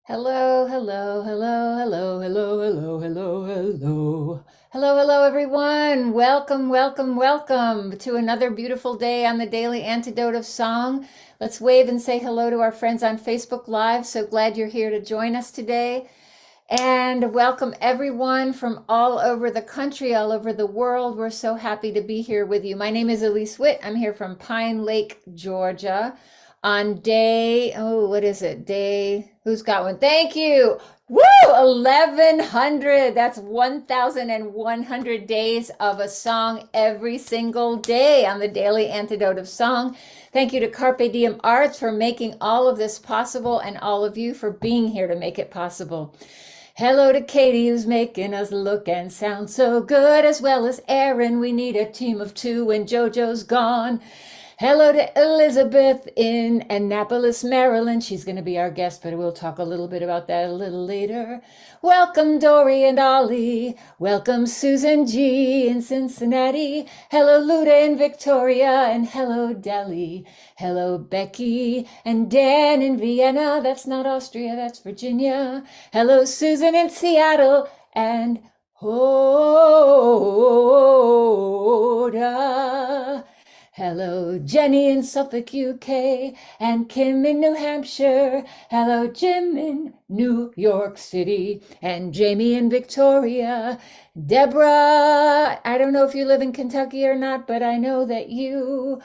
Hello, hello, hello, hello, hello, hello, hello, hello. Hello, hello, everyone. Welcome, welcome, welcome to another beautiful day on the Daily Antidote of Song. Let's wave and say hello to our friends on Facebook Live. So glad you're here to join us today. And welcome everyone from all over the country, all over the world. We're so happy to be here with you. My name is Elise Witt. I'm here from Pine Lake, Georgia on day, oh, what is it? Who's got one? Thank you. Woo! 1100. That's 1100 days of a song every single day on the Daily Antidote of Song. Thank you to Carpe Diem Arts for making all of this possible and all of you for being here to make it possible. Hello to Katie, who's making us look and sound so good, as well as Aaron. We need a team of two when JoJo's gone. Hello to Elizabeth in Annapolis, Maryland. She's going to be our guest, but we'll talk a little bit about that a little later. Welcome, Dory and Ollie. Welcome, Susan G. in Cincinnati. Hello, Luda in Victoria. And hello, Deli. Hello, Becky and Dan in Vienna. That's not Austria, that's Virginia. Hello, Susan in Seattle. And Hoda. Hello, Jenny in Suffolk, UK, and Kim in New Hampshire. Hello, Jim in New York City, and Jamie in Victoria. Deborah, I don't know if you live in Kentucky or not, but I know that you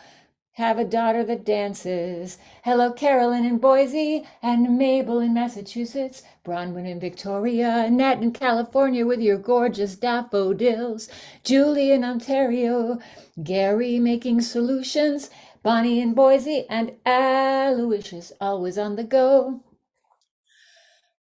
have a daughter that dances. Hello, Carolyn in Boise, and Mabel in Massachusetts, Bronwyn in Victoria, Nat in California with your gorgeous daffodils, Julie in Ontario, Gary making solutions, Bonnie in Boise, and Aloysius always on the go.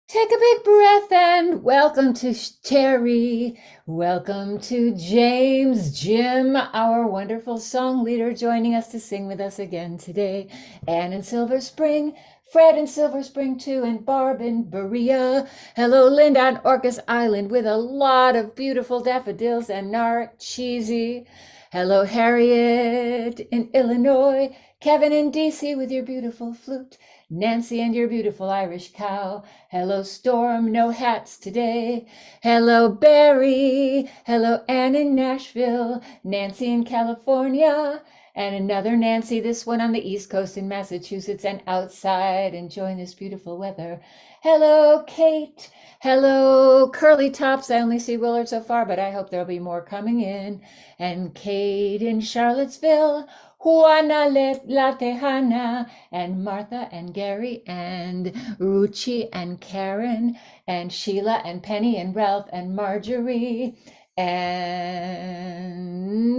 Take a big breath and welcome to Terry. Welcome to James, Jim, our wonderful song leader, joining us to sing with us again today. Anne in Silver Spring, Fred in Silver Spring too, and Barb in Berea. Hello, Linda on Orcas Island with a lot of beautiful daffodils and narcisi. Hello, Harriet in Illinois. Kevin in DC with your beautiful flute. Nancy and your beautiful Irish cow. Hello, Storm, no hats today. Hello, Barry. Hello, Ann in Nashville. Nancy in California. And another Nancy, this one on the East Coast in Massachusetts and outside enjoying this beautiful weather. Hello, Kate. Hello, Curly Tops. I only see Willard so far, but I hope there'll be more coming in. And Kate in Charlottesville. Juana La Tejana, and Martha and Gary and Ruchi and Karen and Sheila and Penny and Ralph and Marjorie. And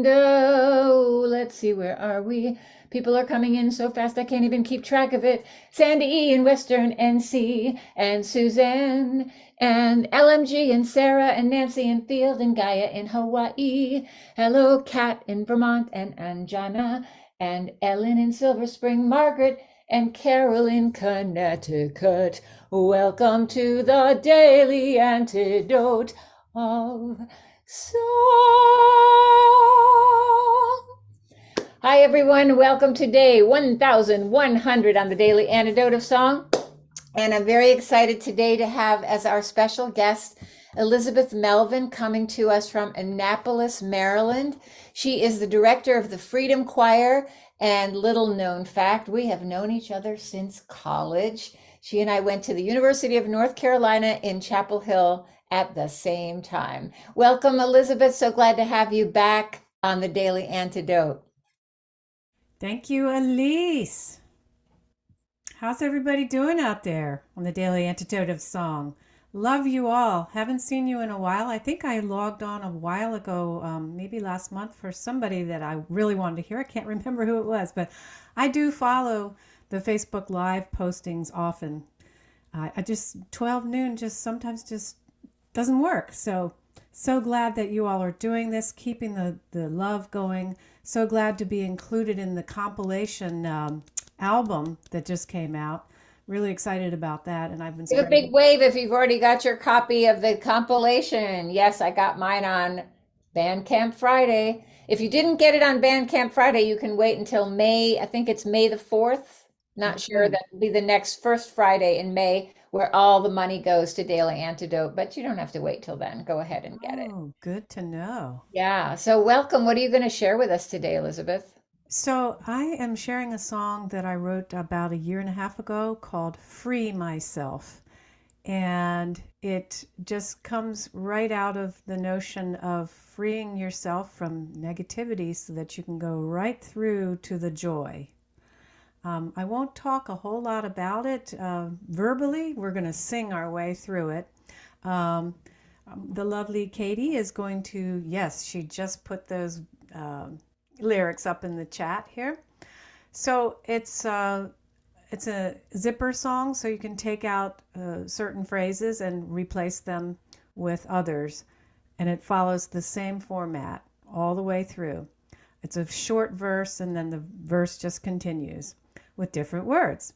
let's see, where are we? People are coming in so fast I can't even keep track of it. Sandy E in Western NC, and Suzanne, and LMG, and Sarah, and Nancy in Field, and Gaia in Hawaii. Hello, Kat in Vermont, and Anjana, and Ellen in Silver Spring, Margaret, and Carol in Connecticut. Welcome to the Daily Antidote of Song. Hi, everyone. Welcome to day 1100 on the Daily Antidote of Song. And I'm very excited today to have as our special guest Elizabeth Melvin, coming to us from Annapolis, Maryland. She is the director of the Freedom Choir, and little known fact, we have known each other since college. She and I went to the University of North Carolina in Chapel Hill at the same time. Welcome, Elizabeth. So glad to have you back on the Daily Antidote. Thank you, Elise. How's everybody doing out there on the Daily Antidote of Song? Love you all. Haven't seen you in a while. I think I logged on a while ago, maybe last month, for somebody that I really wanted to hear. I can't remember who it was, but I do follow the Facebook Live postings often. I just 12 noon just sometimes just doesn't work. So glad that you all are doing this, keeping the love going. So glad to be included in the compilation album that just came out. Really excited about that, and I've been Give a big spreading. wave if you've already got your copy of the compilation. Yes, I got mine on Bandcamp Friday. If you didn't get it on Bandcamp Friday, you can wait until May. I think it's May the 4th. Not sure. Okay. That will be the next first Friday in May where all the money goes to Daily Antidote, but you don't have to wait till then. Go ahead and get it. Oh, good to know. Yeah. So welcome. What are you going to share with us today, Elizabeth? So I am sharing a song that I wrote about a year and a half ago called Free Myself. And it just comes right out of the notion of freeing yourself from negativity so that you can go right through to the joy. I won't talk a whole lot about it verbally. We're going to sing our way through it. The lovely Katie is going to, yes, she just put those lyrics up in the chat here. So it's a zipper song, so you can take out certain phrases and replace them with others. And it follows the same format all the way through. It's a short verse, and then the verse just continues with different words.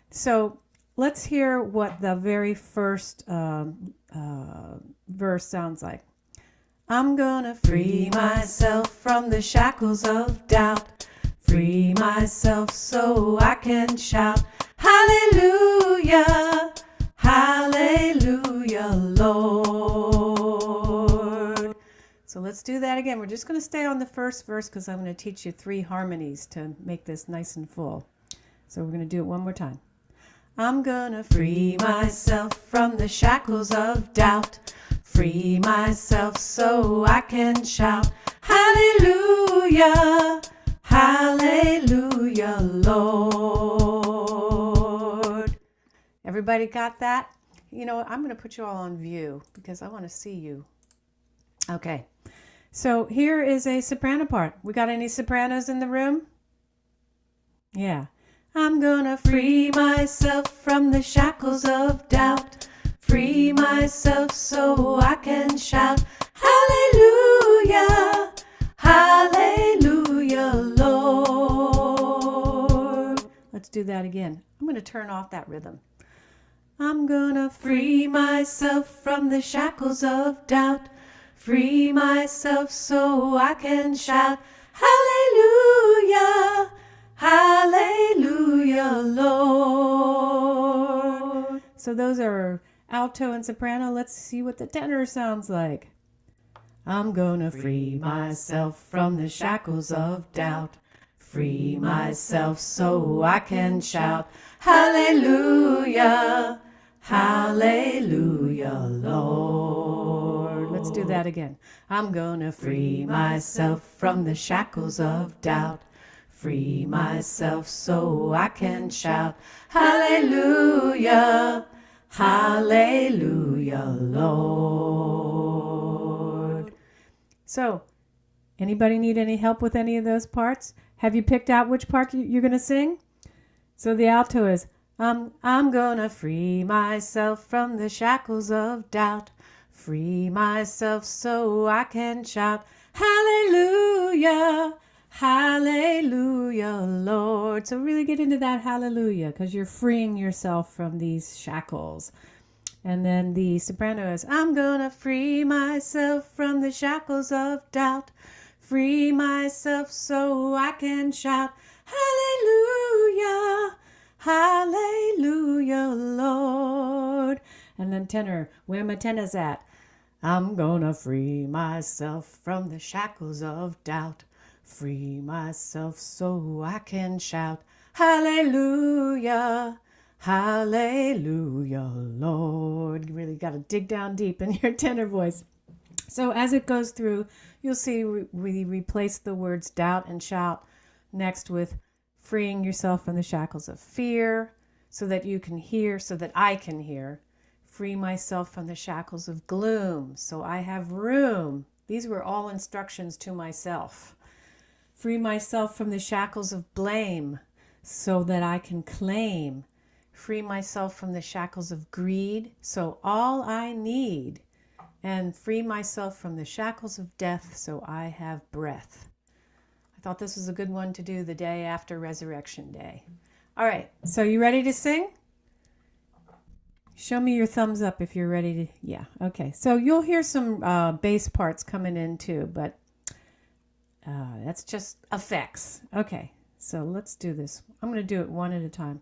So let's hear what the very first verse sounds like. I'm gonna free myself from the shackles of doubt. Free myself so I can shout, hallelujah, hallelujah, Lord. So let's do that again. We're just going to stay on the first verse because I'm going to teach you 3 harmonies to make this nice and full. So we're going to do it one more time. I'm gonna free myself from the shackles of doubt. Free myself so I can shout, hallelujah, hallelujah, Lord. Everybody got that? You know what? I'm going to put you all on view because I want to see you. Okay. So here is a soprano part. We got any sopranos in the room? Yeah. I'm gonna free myself from the shackles of doubt. Free myself so I can shout, hallelujah, hallelujah, Lord. Let's do that again. I'm going to turn off that rhythm. I'm gonna free myself from the shackles of doubt. Free myself so I can shout, hallelujah, hallelujah, Lord. So those are alto and soprano. Let's see what the tenor sounds like. I'm gonna free myself from the shackles of doubt. Free myself so I can shout, hallelujah, hallelujah, Lord. Let's do that again. I'm gonna free myself from the shackles of doubt. Free myself so I can shout, hallelujah, hallelujah, Lord. So, anybody need any help with any of those parts? Have you picked out which part you're going to sing? So the alto is, I'm gonna free myself from the shackles of doubt. Free myself so I can shout, hallelujah, hallelujah, Lord. So really get into that hallelujah because you're freeing yourself from these shackles. And then the soprano is, I'm gonna free myself from the shackles of doubt. Free myself so I can shout, hallelujah, hallelujah, Lord. And then tenor, where my tenor's at? I'm gonna free myself from the shackles of doubt. Free myself so I can shout, hallelujah, hallelujah, Lord. You really got to dig down deep in your tenor voice. So as it goes through, you'll see we replace the words doubt and shout next with freeing yourself from the shackles of fear so that you can hear, so that I can hear. Free myself from the shackles of gloom so I have room. These were all instructions to myself. Free myself from the shackles of blame so that I can claim. Free myself from the shackles of greed so all I need. And free myself from the shackles of death so I have breath. I thought this was a good one to do the day after Resurrection Day. All right, so you ready to sing? Show me your thumbs up if you're ready to. Yeah, okay. So you'll hear some bass parts coming in too, but that's just effects. Okay, so let's do this. I'm going to do it one at a time.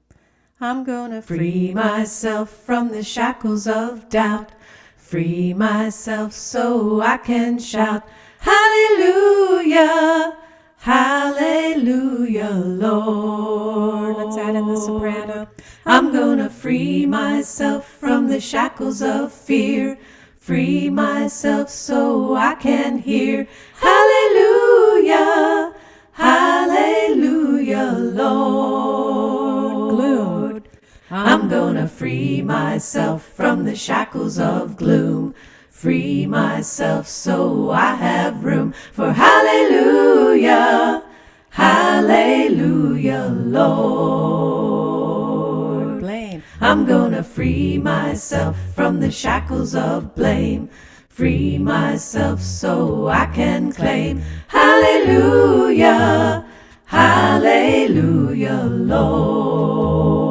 I'm gonna free myself from the shackles of doubt. Free myself so I can shout, Hallelujah, Hallelujah, Lord. Let's add in the soprano. I'm gonna free myself from the shackles of fear. Free myself so I can hear, Hallelujah, Hallelujah, Lord. Gloom. I'm gonna free myself from the shackles of gloom. Free myself so I have room for hallelujah, hallelujah, Lord. Blame. I'm gonna free myself from the shackles of blame. Free myself so I can claim hallelujah, hallelujah, Lord.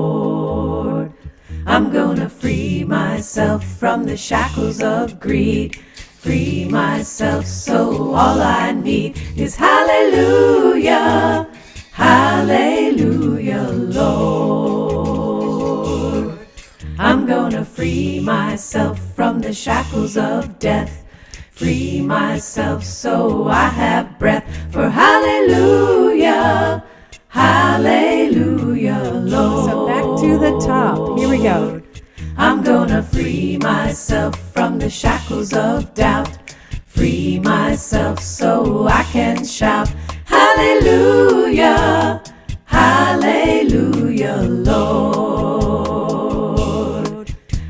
I'm gonna free myself from the shackles of greed. Free myself so all I need is hallelujah, hallelujah, Lord. I'm gonna free myself from the shackles of death. Free myself so I have breath for hallelujah, hallelujah, Lord. So back to the top. Here we go. I'm gonna free myself from the shackles of doubt. Free myself so I can shout hallelujah, hallelujah, Lord.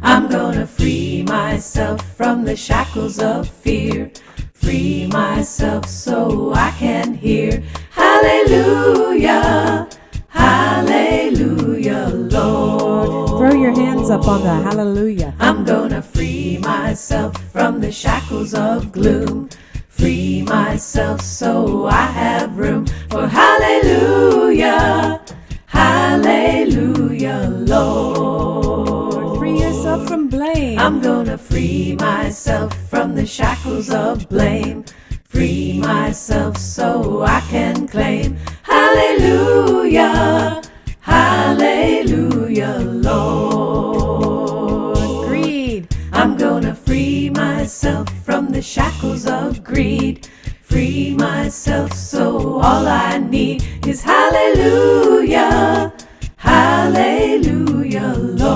I'm gonna free myself from the shackles of fear. Free myself so I can hear hallelujah, hallelujah, Lord. Throw your hands up on the hallelujah. I'm gonna free myself from the shackles of gloom. Free myself so I have room for hallelujah, hallelujah, Lord. Free yourself from blame. I'm gonna free myself from the shackles of blame. Free myself so I can claim hallelujah, hallelujah, Lord. Greed. I'm gonna free myself from the shackles of greed. Free myself so all I need is hallelujah, hallelujah, Lord.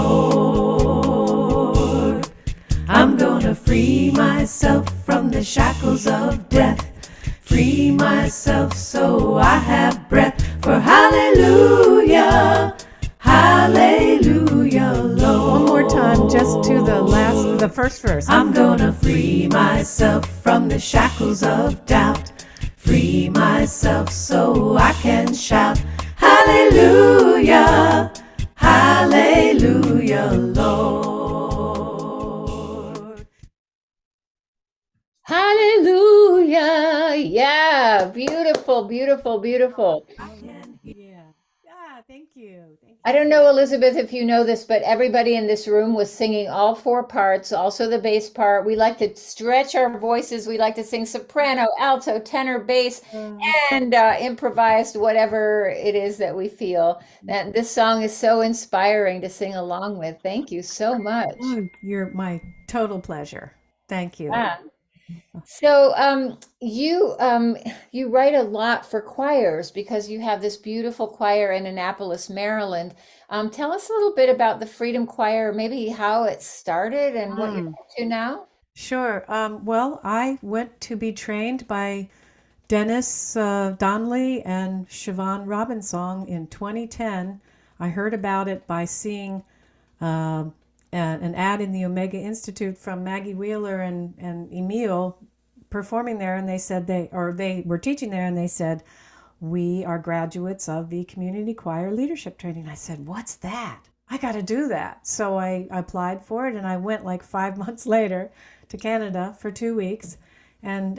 I'm gonna free myself from the shackles of death. Free myself so I have breath for hallelujah, hallelujah, Lord. One more time, just to the first verse. I'm gonna free myself from the shackles of doubt. Free myself so I can shout hallelujah, hallelujah, Lord. Hallelujah. Yeah. Beautiful, beautiful, beautiful. Yeah. Yeah, thank you. Thank I you. don't know, Elizabeth, if you know this, but everybody in this room was singing all four parts, also the bass part. We like to stretch our voices. We like to sing soprano, alto, tenor, bass, and improvised whatever it is that we feel. And this song is so inspiring to sing along with. Thank you so much. Oh, you're my total pleasure. Thank you. Yeah. So, you write a lot for choirs because you have this beautiful choir in Annapolis, Maryland. Tell us a little bit about the Freedom Choir, maybe how it started and what you're Mm, up to now. sure. Well, I went to be trained by Dennis Donnelly and Siobhan Robinsong in 2010. I heard about it by seeing an ad in the Omega Institute from Maggie Wheeler and Emil performing there, and they said they were teaching there, and they said, we are graduates of the community choir leadership training. I said, what's that? I got to do that. So I applied for it, and I went like 5 months later to Canada for 2 weeks and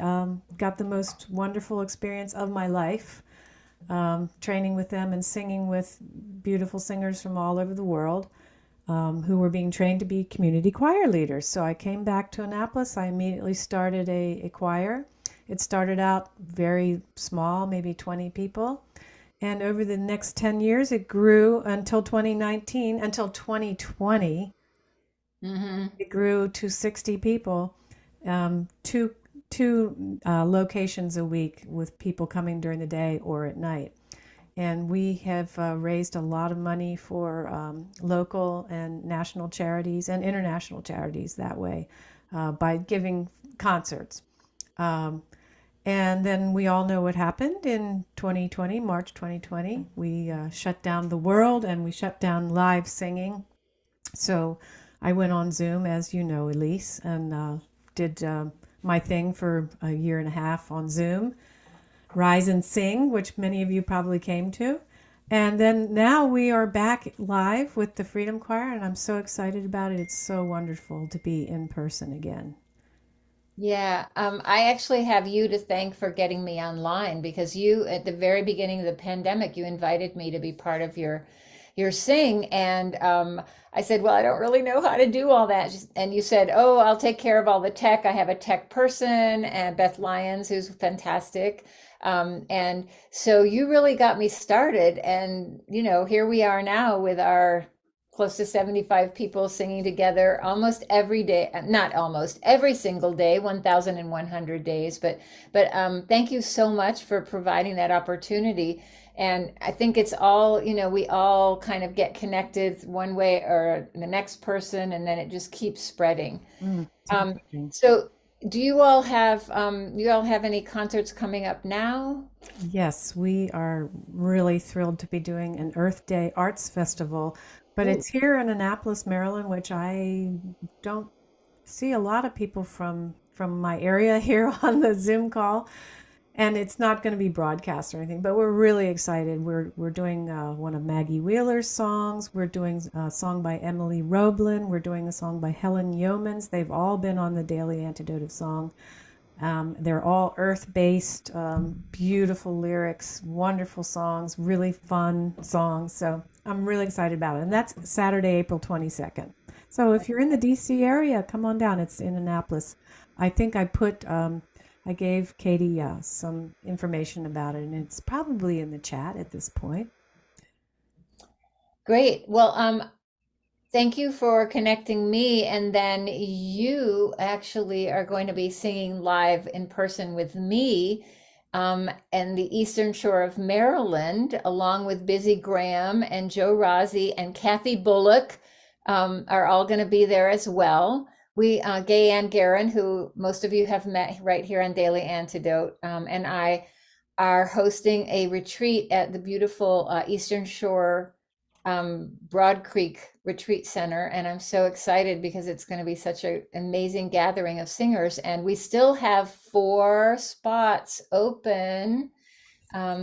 got the most wonderful experience of my life, training with them and singing with beautiful singers from all over the world, who were being trained to be community choir leaders. So I came back to Annapolis. I immediately started a choir. It started out very small, maybe 20 people. And over the next 10 years, it grew until 2019, until 2020. Hmm. It grew to 60 people, two locations a week with people coming during the day or at night. And we have raised a lot of money for local and national charities and international charities that way by giving concerts. Um, and then we all know what happened in 2020, March 2020. We shut down the world and we shut down live singing. So I went on Zoom, as you know, Elise, and did my thing for a year and a half on Zoom, Rise and Sing, which many of you probably came to. And then now we are back live with the Freedom Choir, and I'm so excited about it. It's so wonderful to be in person again. Yeah, I actually have you to thank for getting me online because you, at the very beginning of the pandemic, you invited me to be part of your sing, and I said, well, I don't really know how to do all that, and you said, oh, I'll take care of all the tech. I have a tech person, and Beth Lyons, who's fantastic, and so you really got me started, and here we are now with our close to 75 people singing together almost every day, not almost every single day, 1,100 days. But thank you so much for providing that opportunity. And I think it's all, we all kind of get connected one way or the next person, and then it just keeps spreading. It's Um, amazing. so you all have any concerts coming up now? Yes, we are really thrilled to be doing an Earth Day Arts Festival, but Ooh. it's here in Annapolis, Maryland, which I don't see a lot of people from my area here on the Zoom call, and it's not going to be broadcast or anything. But we're really excited. We're doing one of Maggie Wheeler's songs. We're doing a song by Emily Roblin. We're doing a song by Helen Yeomans. They've all been on the Daily Antidote of Song. They're all earth based, beautiful lyrics, wonderful songs, really fun songs. So I'm really excited about it. And that's Saturday, April 22nd. So if you're in the DC area, come on down. It's in Annapolis. I think I gave Katie some information about it, and it's probably in the chat at this point. Great. Well, thank you for connecting me. And then you actually are going to be singing live in person with me and the Eastern Shore of Maryland, along with Busy Graham and Joe Rossi and Kathy Bullock are all going to be there as well. Gay Ann Guerin, who most of you have met right here on Daily Antidote, and I are hosting a retreat at the beautiful Eastern Shore Broad Creek Retreat Center. And I'm so excited because it's going to be such an amazing gathering of singers. And we still have 4 spots open.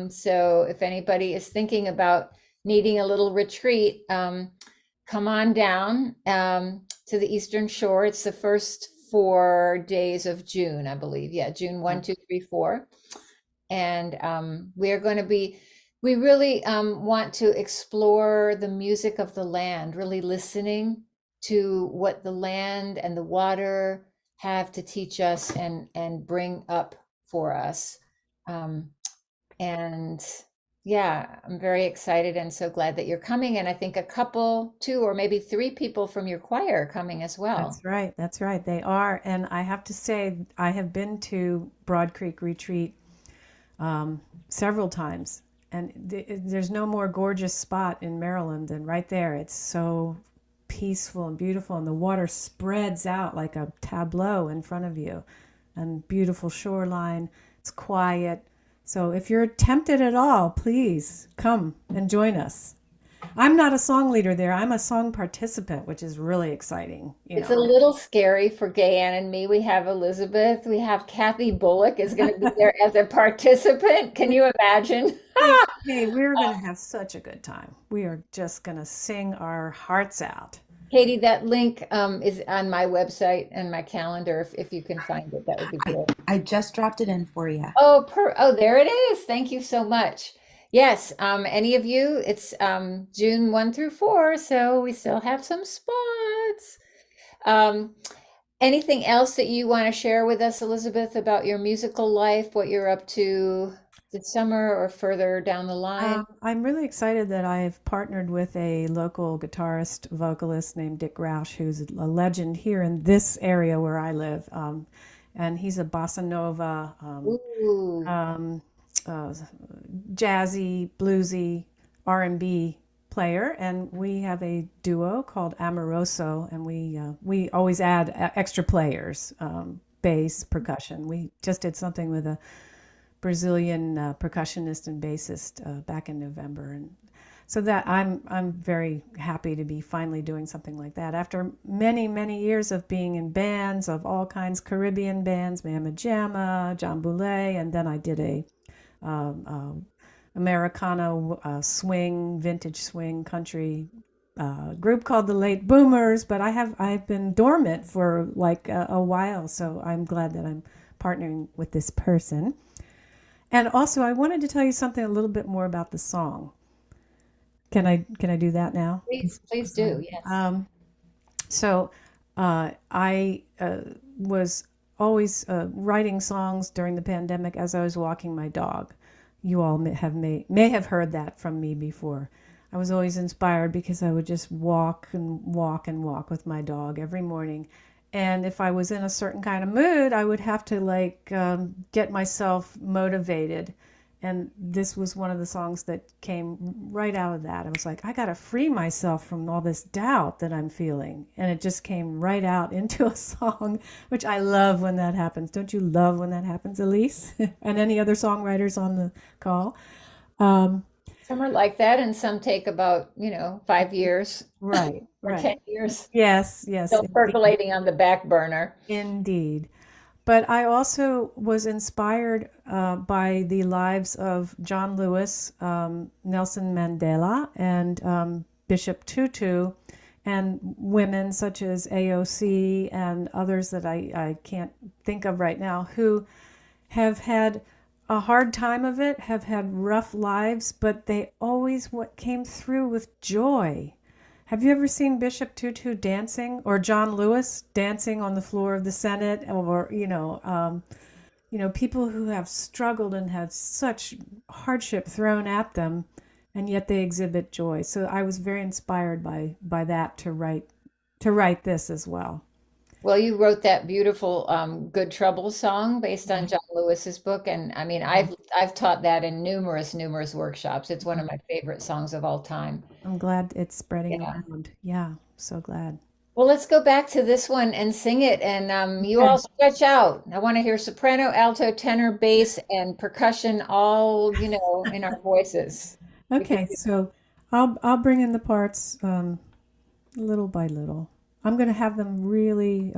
So if anybody is thinking about needing a little retreat, come on down to the Eastern Shore. It's the first 4 days of June, I believe. Yeah, June 1, 2, 3, 4. And we really want to explore the music of the land, really listening to what the land and the water have to teach us and bring up for us. Um, and yeah, I'm very excited and so glad that you're coming. And I think a couple, 2 or maybe 3 people from your choir are coming as well. That's right. That's right. They are. And I have to say, I have been to Broad Creek Retreat several times. And there's no more gorgeous spot in Maryland than right there. It's so peaceful and beautiful, and the water spreads out like a tableau in front of you, and beautiful shoreline. It's quiet. So if you're tempted at all, please come and join us. I'm not a song leader there. I'm a song participant, which is really exciting. It's a little scary for Gay Ann and me. We have Elizabeth, we have Kathy Bullock is going to be there as a participant. Can you imagine? Hey, we're going to have such a good time. We are just going to sing our hearts out. Katie, that link is on my website and my calendar. If you can find it, that would be great. I just dropped it in for you. Oh, there it is. Thank you so much. Yes, any of you, it's June 1 through 4, so we still have some spots. Um, Anything else that you want to share with us, Elizabeth, about your musical life, what you're up to? Is it summer or further down the line? I'm really excited that I've partnered with a local guitarist vocalist named Dick Roush, who's a legend here in this area where I live. And he's a bossa nova, Ooh, um, uh, jazzy, bluesy R&B player, and we have a duo called Amoroso, and we always add extra players, bass, percussion. We just did something with a Brazilian percussionist and bassist back in November, and so that I'm very happy to be finally doing something like that after many years of being in bands of all kinds, Caribbean bands, Mama Jamma, John Boulay, and then I did a Americana swing, vintage swing country group called the Late Boomers. But I've been dormant for like a while, so I'm glad that I'm partnering with this person. And also, I wanted to tell you something a little bit more about the song. Can I do that now? please do. Yes. So I was always writing songs during the pandemic as I was walking my dog. You all may have heard that from me before. I was always inspired because I would just walk and walk and walk with my dog every morning. And if I was in a certain kind of mood, I would have to get myself motivated. And this was one of the songs that came right out of that. I was like, I got to free myself from all this doubt that I'm feeling. And it just came right out into a song, which I love when that happens. Don't you love when that happens, Elise? And any other songwriters on the call? Some are like that, and some take about 5 years Right, or right. 10 years, Yes, still percolating on the back burner. indeed. But I also was inspired by the lives of John Lewis, Nelson Mandela, and Bishop Tutu, and women such as AOC and others that I can't think of right now, who have had a hard time of it, have had rough lives, but they always came through with joy. Have you ever seen Bishop Tutu dancing, or John Lewis dancing on the floor of the Senate, or people who have struggled and had such hardship thrown at them, and yet they exhibit joy. So I was very inspired by that to write this as well. Well, you wrote that beautiful "Good Trouble" song based on John Lewis's book, and I mean, I've taught that in numerous workshops. It's one of my favorite songs of all time. I'm glad it's spreading Yeah. around. Yeah, so glad. Well, let's go back to this one and sing it, and you Okay. all stretch out. I want to hear soprano, alto, tenor, bass, and percussion all, in our voices. We can Okay, so I'll bring in the parts little by little. I'm going to have them really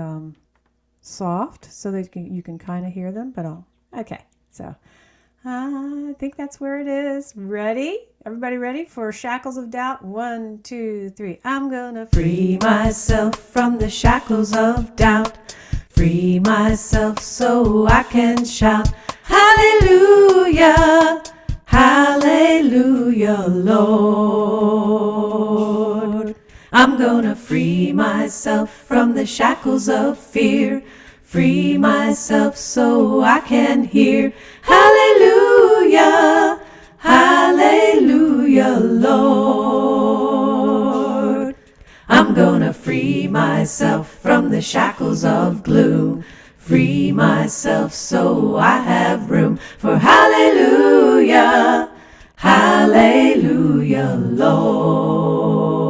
soft so that you can kind of hear them, but okay. So I think that's where it is. Ready? Everybody ready for Shackles of Doubt? 1, 2, 3. I'm gonna free myself from the shackles of doubt. Free myself so I can shout hallelujah, hallelujah, Lord. I'm gonna free myself from the shackles of fear. Free myself so I can hear hallelujah, hallelujah, Lord. I'm gonna free myself from the shackles of gloom. Free myself so I have room for hallelujah, hallelujah, Lord.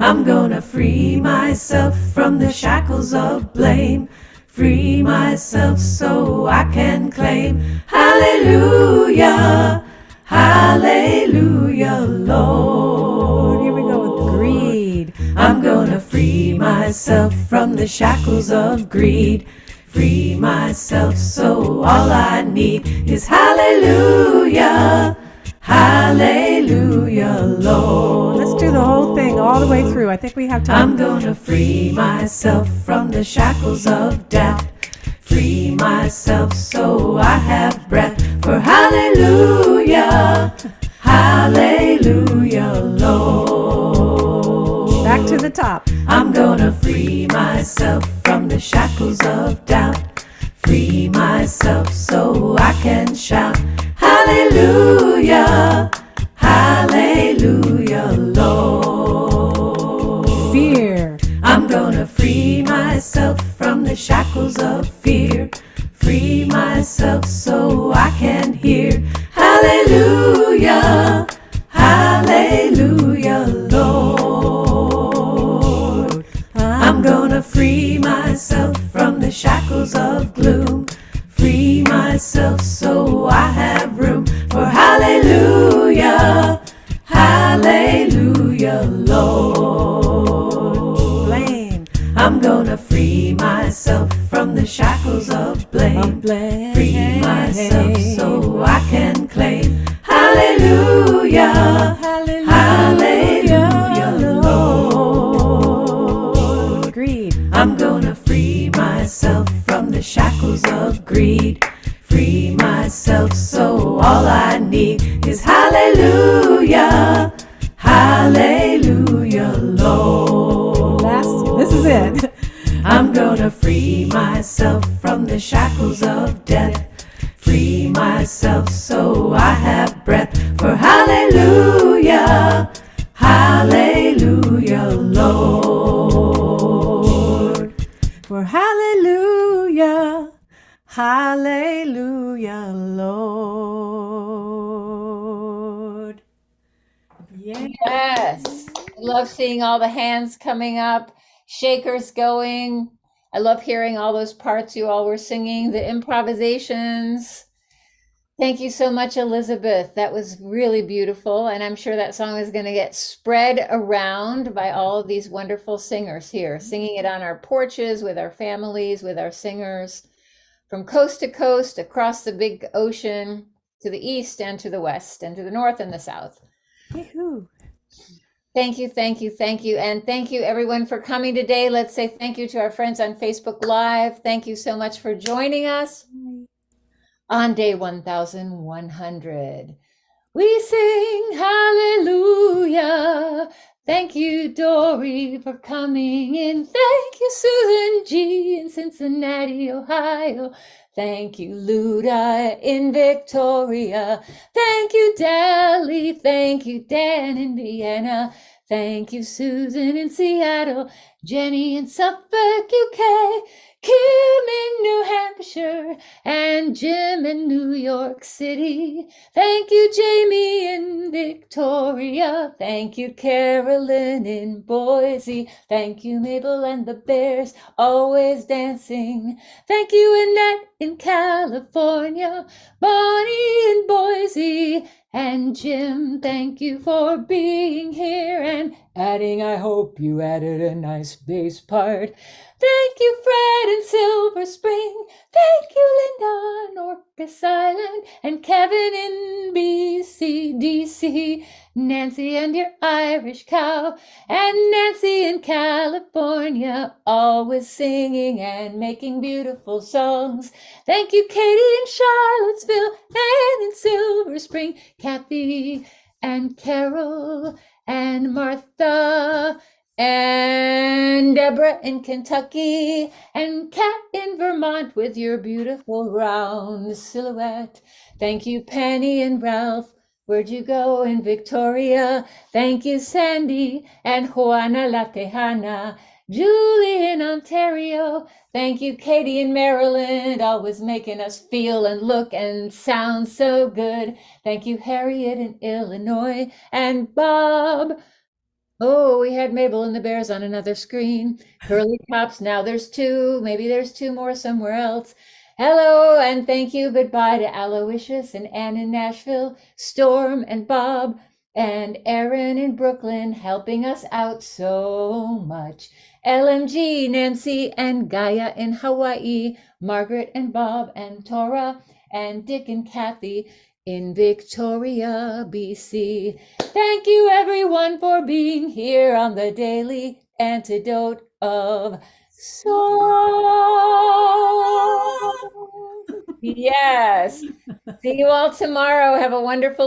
I'm gonna free myself from the shackles of blame. Free myself so I can claim hallelujah, hallelujah, Lord. Here we go with greed. I'm gonna free myself from the shackles of greed. Free myself so all I need is hallelujah, hallelujah, Lord. Let's do the whole thing all the way through. I think we have time. I'm gonna free myself from the shackles of doubt. Free myself so I have breath for hallelujah, hallelujah, Lord. Back to the top. I'm gonna free myself from the shackles of doubt. Free myself myself so I can shout, hallelujah, hallelujah, Lord. Fear. I'm gonna free myself from the shackles of fear. Free myself so I can hear, hallelujah, hallelujah, Lord. I'm gonna free myself from the shackles of gloom. Free myself so I have room for hallelujah, hallelujah, Lord. Blame. I'm gonna free myself from the shackles of blame. Free myself so I can claim hallelujah, hallelujah, Lord. Greed. I'm gonna free myself from the shackles of greed. Free myself so all I need is hallelujah, hallelujah, Lord. This is it. I'm gonna free myself from the shackles of death. Free myself so I have breath for hallelujah, hallelujah, Lord. For hallelujah, hallelujah, Lord. Yeah. Yes. I love seeing all the hands coming up, shakers going. I love hearing all those parts you all were singing, the improvisations. Thank you so much, Elizabeth. That was really beautiful. And I'm sure that song is going to get spread around by all of these wonderful singers here, singing it on our porches with our families, with our singers from coast to coast, across the big ocean, to the east and to the west, and to the north and the south. Yahoo. Thank you, thank you, thank you. And thank you everyone for coming today. Let's say thank you to our friends on Facebook Live. Thank you so much for joining us on day 1100. We sing hallelujah. Thank you, Dory, for coming in. Thank you, Susan G. in Cincinnati, Ohio. Thank you, Luda in Victoria. Thank you, Dally. Thank you, Dan in Vienna. Thank you, Susan in Seattle. Jenny in Suffolk, UK. Kim in New Hampshire. And Jim in New York City. Thank you, Jamie in Victoria. Thank you, Carolyn in Boise. Thank you, Mabel and the Bears, always dancing. Thank you, Annette in California. Bonnie in Boise. And Jim, thank you for being here and adding, I hope you added a nice bass part. Thank you, Fred in Silver Spring. Thank you, Linda on Orcas Island. And Kevin in BC, DC. Nancy and your Irish cow. And Nancy in California, always singing and making beautiful songs. Thank you, Katie in Charlottesville and in Silver Spring. Kathy and Carol and Martha and Deborah in Kentucky, and Kat in Vermont with your beautiful round silhouette. Thank you, Penny and Ralph. Where'd you go in Victoria? Thank you, Sandy and Juana La Tejana. Julie in Ontario. Thank you, Katie in Maryland, always making us feel and look and sound so good. Thank you, Harriet in Illinois, and Bob. Oh, we had Mabel and the Bears on another screen. Curly Tops, now there's two. Maybe there's two more somewhere else. Hello and thank you. Goodbye to Aloysius and Ann in Nashville, Storm and Bob, and Erin in Brooklyn helping us out so much. LMG, Nancy and Gaia in Hawaii, Margaret and Bob and Tora and Dick and Kathy in Victoria, BC. Thank you everyone for being here on the Daily Antidote of Song. Yes. See you all tomorrow. Have a wonderful